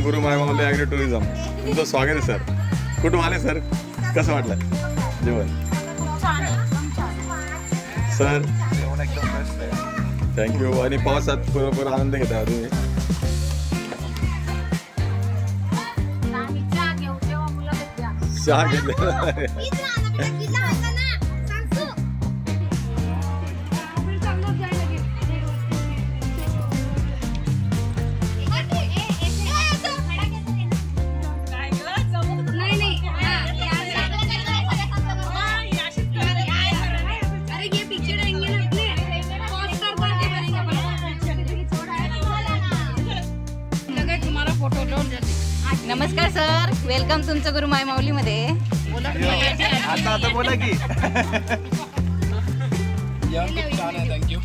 गुरु मायमावली agro tourism तुमचं स्वागत आहे सर. कुठून आले सर? कसं वाटलं जेवण? Sir thank you. आणि पावसात पुरेपूर आनंद घेता तुम्ही. चहा घेतला. नमस्कार सर, वेलकम तुमचं गुरु मायमावली मध्ये. आता बोला की. थँक्यू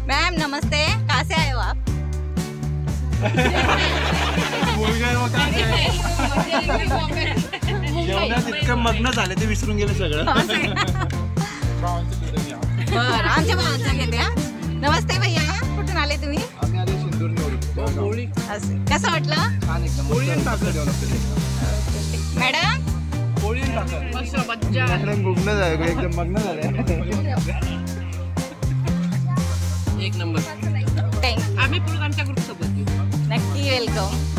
मैम नमस्ते, कैसे आए हो आप? जेवणात इतकं मग्न झाले ते विसरून गेले सगळं. बरं, आमच्या भावाचा घेते. नमस्ते भैया, कुठून आले तुम्ही? आम्ही आले सिंधुदुर्ग. कसं वाटलं? मॅडम मग्न झाले, एकदम मग्न झाले. एक नंबर. थँक्यू. आम्ही पुढे आमच्या ग्रुप सोबत नक्की वेलकम.